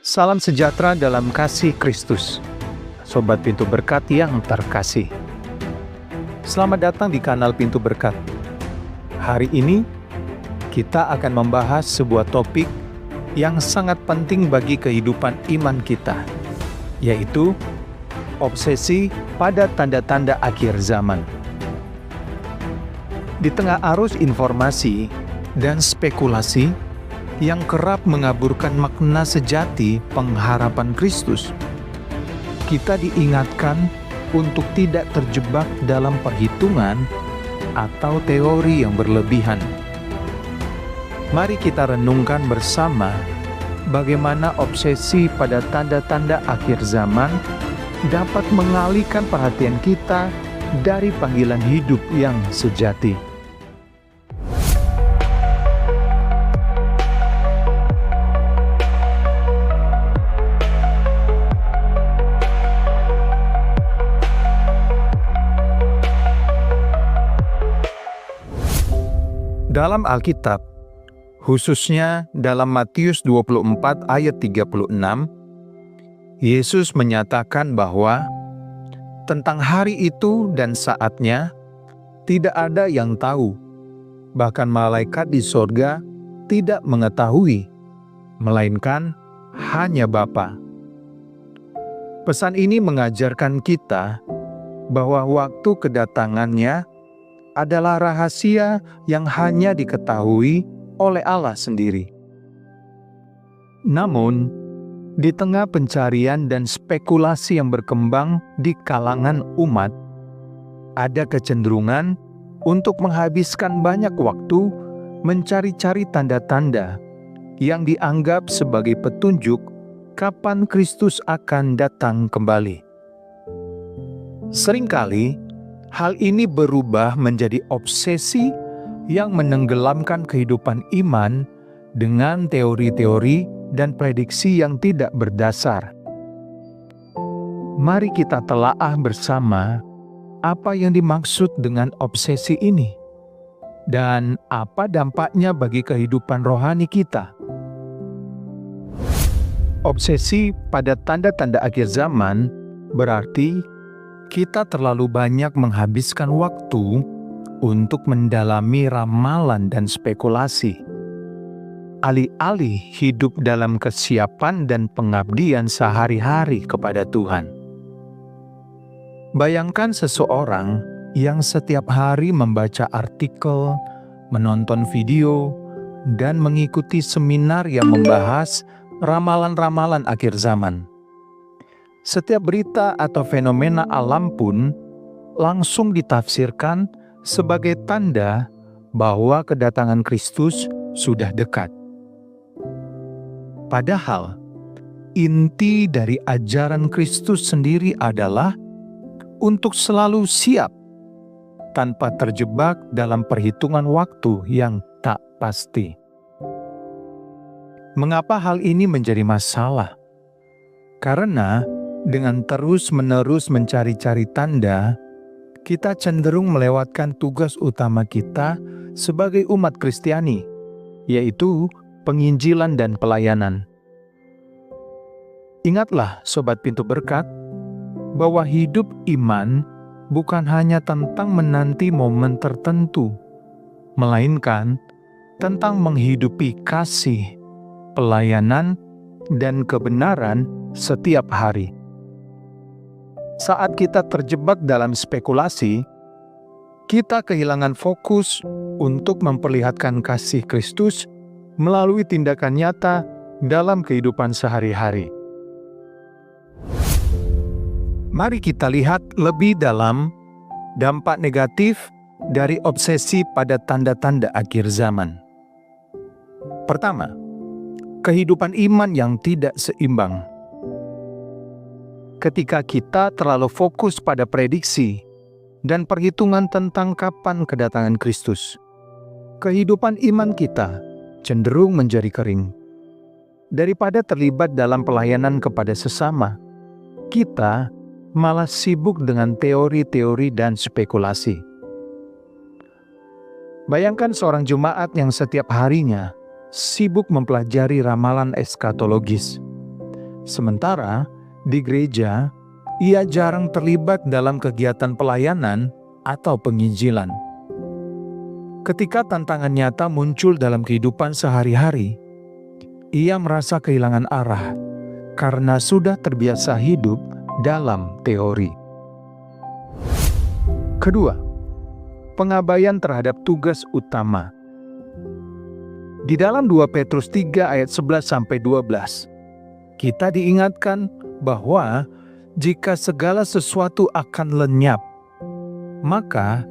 Salam sejahtera dalam kasih Kristus. Sobat Pintu Berkat yang terkasih. Selamat datang di kanal Pintu Berkat. Hari ini, kita akan membahas sebuah topik yang sangat penting bagi kehidupan iman kita, yaitu obsesi pada tanda-tanda akhir zaman. Di tengah arus informasi dan spekulasi yang kerap mengaburkan makna sejati pengharapan Kristus, kita diingatkan untuk tidak terjebak dalam perhitungan atau teori yang berlebihan. Mari kita renungkan bersama bagaimana obsesi pada tanda-tanda akhir zaman dapat mengalihkan perhatian kita dari panggilan hidup yang sejati. Dalam Alkitab, khususnya dalam Matius 24 ayat 36, Yesus menyatakan bahwa tentang hari itu dan saatnya tidak ada yang tahu, bahkan malaikat di sorga tidak mengetahui, melainkan hanya Bapa. Pesan ini mengajarkan kita bahwa waktu kedatangannya adalah rahasia yang hanya diketahui oleh Allah sendiri. Namun, di tengah pencarian dan spekulasi yang berkembang di kalangan umat, ada kecenderungan untuk menghabiskan banyak waktu mencari-cari tanda-tanda yang dianggap sebagai petunjuk kapan Kristus akan datang kembali. Seringkali, hal ini berubah menjadi obsesi yang menenggelamkan kehidupan iman dengan teori-teori dan prediksi yang tidak berdasar. Mari kita telaah bersama apa yang dimaksud dengan obsesi ini dan apa dampaknya bagi kehidupan rohani kita. Obsesi pada tanda-tanda akhir zaman berarti kita terlalu banyak menghabiskan waktu untuk mendalami ramalan dan spekulasi, alih-alih hidup dalam kesiapan dan pengabdian sehari-hari kepada Tuhan. Bayangkan seseorang yang setiap hari membaca artikel, menonton video, dan mengikuti seminar yang membahas ramalan-ramalan akhir zaman. Setiap berita atau fenomena alam pun langsung ditafsirkan sebagai tanda bahwa kedatangan Kristus sudah dekat. Padahal, inti dari ajaran Kristus sendiri adalah untuk selalu siap, tanpa terjebak dalam perhitungan waktu yang tak pasti. Mengapa hal ini menjadi masalah? Karena dengan terus-menerus mencari-cari tanda, kita cenderung melewatkan tugas utama kita sebagai umat Kristiani, yaitu penginjilan dan pelayanan. Ingatlah, Sobat Pintu Berkat, bahwa hidup iman bukan hanya tentang menanti momen tertentu, melainkan tentang menghidupi kasih, pelayanan, dan kebenaran setiap hari. Saat kita terjebak dalam spekulasi, kita kehilangan fokus untuk memperlihatkan kasih Kristus melalui tindakan nyata dalam kehidupan sehari-hari. Mari kita lihat lebih dalam dampak negatif dari obsesi pada tanda-tanda akhir zaman. Pertama, kehidupan iman yang tidak seimbang. Ketika kita terlalu fokus pada prediksi dan perhitungan tentang kapan kedatangan Kristus, kehidupan iman kita cenderung menjadi kering. Daripada terlibat dalam pelayanan kepada sesama, kita malah sibuk dengan teori-teori dan spekulasi. Bayangkan seorang jemaat yang setiap harinya sibuk mempelajari ramalan eskatologis, Sementara di gereja, ia jarang terlibat dalam kegiatan pelayanan atau penginjilan. Ketika tantangan nyata muncul dalam kehidupan sehari-hari, ia merasa kehilangan arah karena sudah terbiasa hidup dalam teori. Kedua, pengabaian terhadap tugas utama. Di dalam 2 Petrus 3 ayat 11-12, kita diingatkan bahwa jika segala sesuatu akan lenyap, maka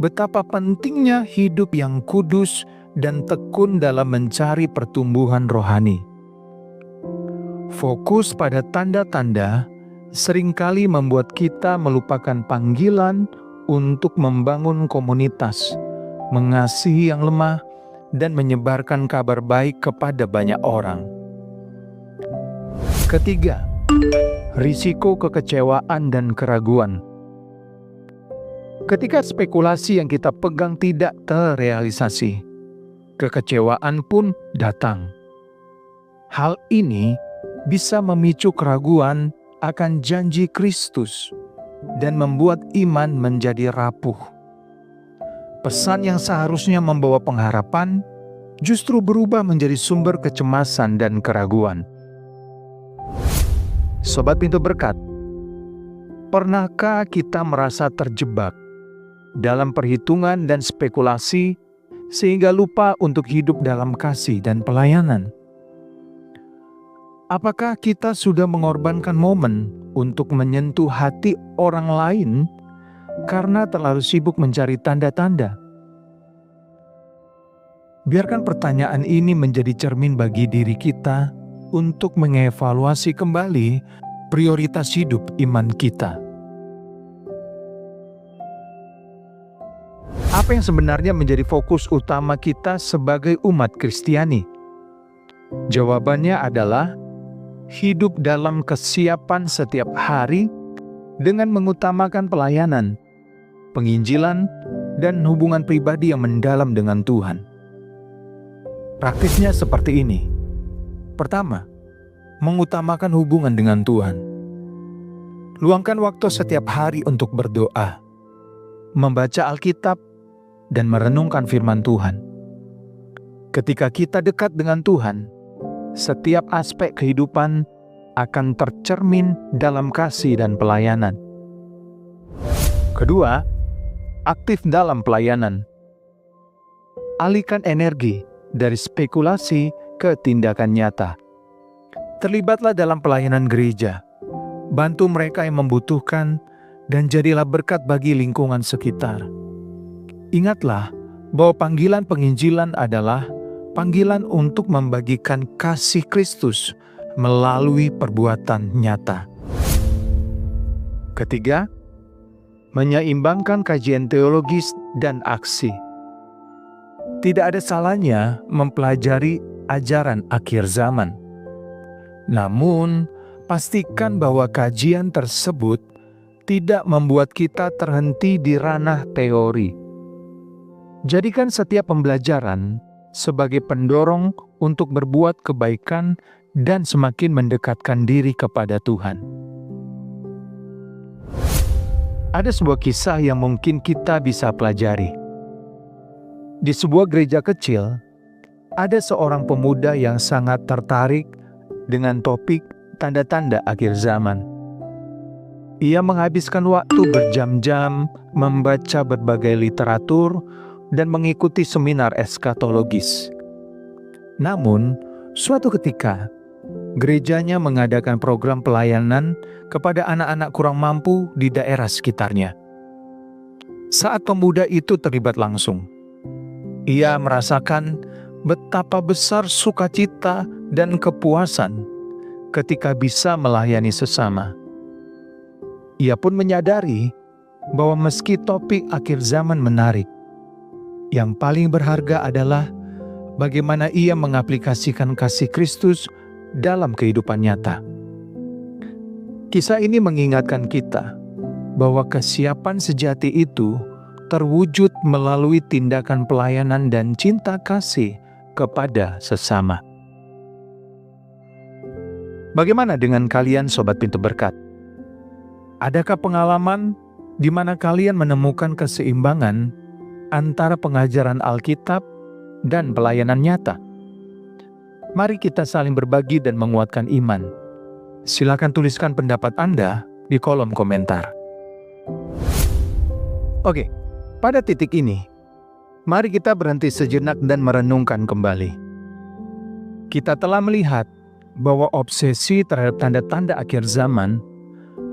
betapa pentingnya hidup yang kudus dan tekun dalam mencari pertumbuhan rohani. Fokus pada tanda-tanda seringkali membuat kita melupakan panggilan untuk membangun komunitas, mengasihi yang lemah, dan menyebarkan kabar baik kepada banyak orang. Ketiga, risiko kekecewaan dan keraguan. Ketika spekulasi yang kita pegang tidak terrealisasi, kekecewaan pun datang. Hal ini bisa memicu keraguan akan janji Kristus dan membuat iman menjadi rapuh. Pesan yang seharusnya membawa pengharapan justru berubah menjadi sumber kecemasan dan keraguan. Sobat Pintu Berkat, pernahkah kita merasa terjebak dalam perhitungan dan spekulasi sehingga lupa untuk hidup dalam kasih dan pelayanan? Apakah kita sudah mengorbankan momen untuk menyentuh hati orang lain karena terlalu sibuk mencari tanda-tanda? Biarkan pertanyaan ini menjadi cermin bagi diri kita untuk mengevaluasi kembali prioritas hidup iman kita. Apa yang sebenarnya menjadi fokus utama kita sebagai umat Kristiani? Jawabannya adalah hidup dalam kesiapan setiap hari dengan mengutamakan pelayanan, penginjilan, dan hubungan pribadi yang mendalam dengan Tuhan. Praktisnya seperti ini. Pertama, mengutamakan hubungan dengan Tuhan. Luangkan waktu setiap hari untuk berdoa, membaca Alkitab, dan merenungkan firman Tuhan. Ketika kita dekat dengan Tuhan, setiap aspek kehidupan akan tercermin dalam kasih dan pelayanan. Kedua, aktif dalam pelayanan. Alihkan energi dari spekulasi ke tindakan nyata. Terlibatlah dalam pelayanan gereja, bantu mereka yang membutuhkan, dan jadilah berkat bagi lingkungan sekitar. Ingatlah bahwa panggilan penginjilan adalah panggilan untuk membagikan kasih Kristus melalui perbuatan nyata. Ketiga, menyeimbangkan kajian teologis dan aksi. Tidak ada salahnya mempelajari ajaran akhir zaman. Namun, pastikan bahwa kajian tersebut tidak membuat kita terhenti di ranah teori. Jadikan setiap pembelajaran sebagai pendorong untuk berbuat kebaikan dan semakin mendekatkan diri kepada Tuhan. Ada sebuah kisah yang mungkin kita bisa pelajari. Di sebuah gereja kecil, ada seorang pemuda yang sangat tertarik dengan topik tanda-tanda akhir zaman. Ia menghabiskan waktu berjam-jam membaca berbagai literatur dan mengikuti seminar eskatologis. Namun, suatu ketika, gerejanya mengadakan program pelayanan kepada anak-anak kurang mampu di daerah sekitarnya. Saat pemuda itu terlibat langsung, ia merasakan betapa besar sukacita dan kepuasan ketika bisa melayani sesama. Ia pun menyadari bahwa meski topik akhir zaman menarik, yang paling berharga adalah bagaimana ia mengaplikasikan kasih Kristus dalam kehidupan nyata. Kisah ini mengingatkan kita bahwa kesiapan sejati itu terwujud melalui tindakan pelayanan dan cinta kasih kepada sesama. Bagaimana dengan kalian Sobat Pintu Berkat? Adakah pengalaman di mana kalian menemukan keseimbangan antara pengajaran Alkitab dan pelayanan nyata? Mari kita saling berbagi dan menguatkan iman. Silakan tuliskan pendapat Anda di kolom komentar. Oke, pada titik ini, mari kita berhenti sejenak dan merenungkan kembali. Kita telah melihat bahwa obsesi terhadap tanda-tanda akhir zaman,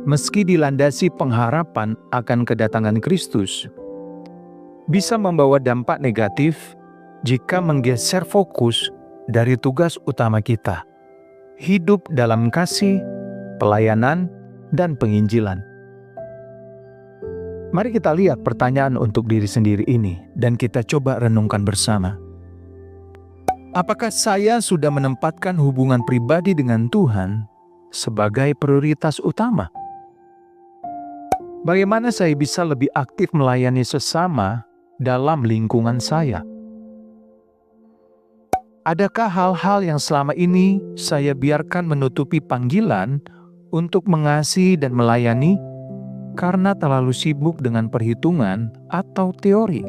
meski dilandasi pengharapan akan kedatangan Kristus, bisa membawa dampak negatif jika menggeser fokus dari tugas utama kita, hidup dalam kasih, pelayanan, dan penginjilan. Mari kita lihat pertanyaan untuk diri sendiri ini dan kita coba renungkan bersama. Apakah saya sudah menempatkan hubungan pribadi dengan Tuhan sebagai prioritas utama? Bagaimana saya bisa lebih aktif melayani sesama dalam lingkungan saya? Adakah hal-hal yang selama ini saya biarkan menutupi panggilan untuk mengasihi dan melayani karena terlalu sibuk dengan perhitungan atau teori?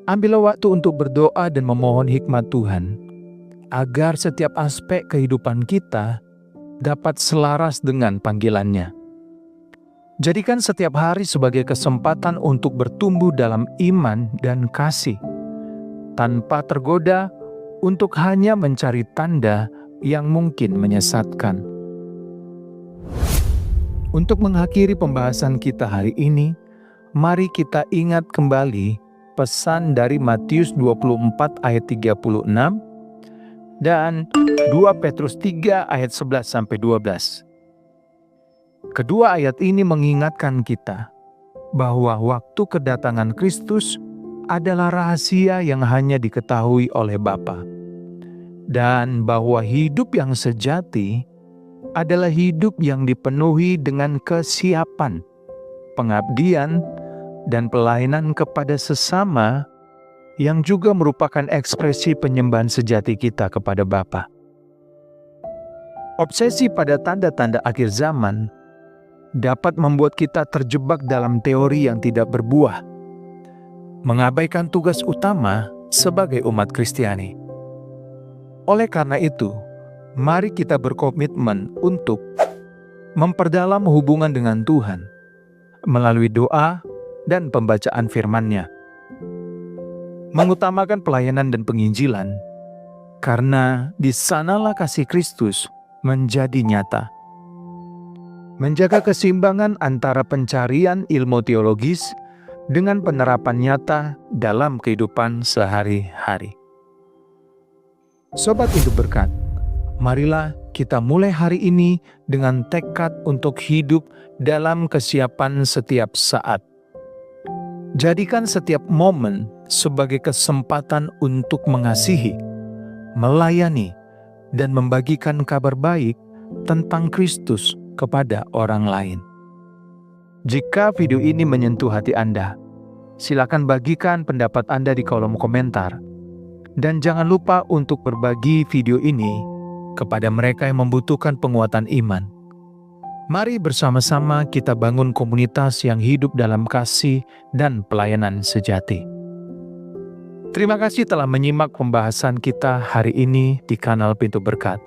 Ambillah waktu untuk berdoa dan memohon hikmat Tuhan, agar setiap aspek kehidupan kita dapat selaras dengan panggilannya. Jadikan setiap hari sebagai kesempatan untuk bertumbuh dalam iman dan kasih, tanpa tergoda untuk hanya mencari tanda yang mungkin menyesatkan. Untuk mengakhiri pembahasan kita hari ini, mari kita ingat kembali pesan dari Matius 24 ayat 36 dan 2 Petrus 3 ayat 11-12. Kedua ayat ini mengingatkan kita bahwa waktu kedatangan Kristus adalah rahasia yang hanya diketahui oleh Bapa, dan bahwa hidup yang sejati adalah hidup yang dipenuhi dengan kesiapan, pengabdian, dan pelayanan kepada sesama yang juga merupakan ekspresi penyembahan sejati kita kepada Bapa. Obsesi pada tanda-tanda akhir zaman dapat membuat kita terjebak dalam teori yang tidak berbuah, mengabaikan tugas utama sebagai umat Kristiani. Oleh karena itu, mari kita berkomitmen untuk memperdalam hubungan dengan Tuhan melalui doa dan pembacaan firman-Nya, mengutamakan pelayanan dan penginjilan, karena di sanalah kasih Kristus menjadi nyata. Menjaga keseimbangan antara pencarian ilmu teologis dengan penerapan nyata dalam kehidupan sehari-hari. Sobat Hidup Berkat, marilah kita mulai hari ini dengan tekad untuk hidup dalam kesiapan setiap saat. Jadikan setiap momen sebagai kesempatan untuk mengasihi, melayani, dan membagikan kabar baik tentang Kristus kepada orang lain. Jika video ini menyentuh hati Anda, silakan bagikan pendapat Anda di kolom komentar. Dan jangan lupa untuk berbagi video ini kepada mereka yang membutuhkan penguatan iman. Mari bersama-sama kita bangun komunitas yang hidup dalam kasih dan pelayanan sejati. Terima kasih telah menyimak pembahasan kita hari ini di kanal Pintu Berkat.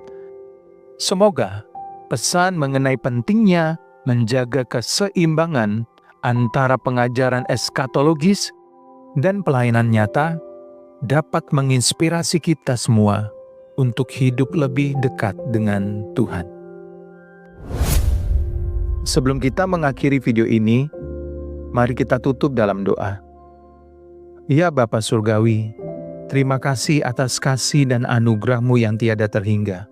Semoga pesan mengenai pentingnya menjaga keseimbangan antara pengajaran eskatologis dan pelayanan nyata dapat menginspirasi kita semua untuk hidup lebih dekat dengan Tuhan. Sebelum kita mengakhiri video ini, mari kita tutup dalam doa. Ya Bapa Surgawi, terima kasih atas kasih dan anugerah-Mu yang tiada terhingga.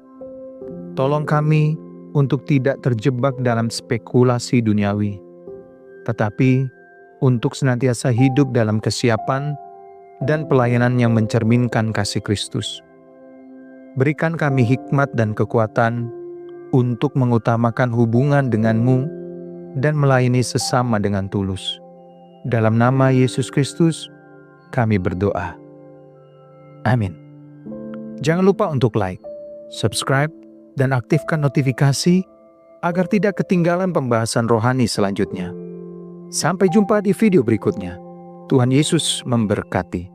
Tolong kami untuk tidak terjebak dalam spekulasi duniawi, tetapi untuk senantiasa hidup dalam kesiapan dan pelayanan yang mencerminkan kasih Kristus. Berikan kami hikmat dan kekuatan untuk mengutamakan hubungan dengan-Mu dan melayani sesama dengan tulus. Dalam nama Yesus Kristus, kami berdoa. Amin. Jangan lupa untuk like, subscribe, dan aktifkan notifikasi agar tidak ketinggalan pembahasan rohani selanjutnya. Sampai jumpa di video berikutnya. Tuhan Yesus memberkati.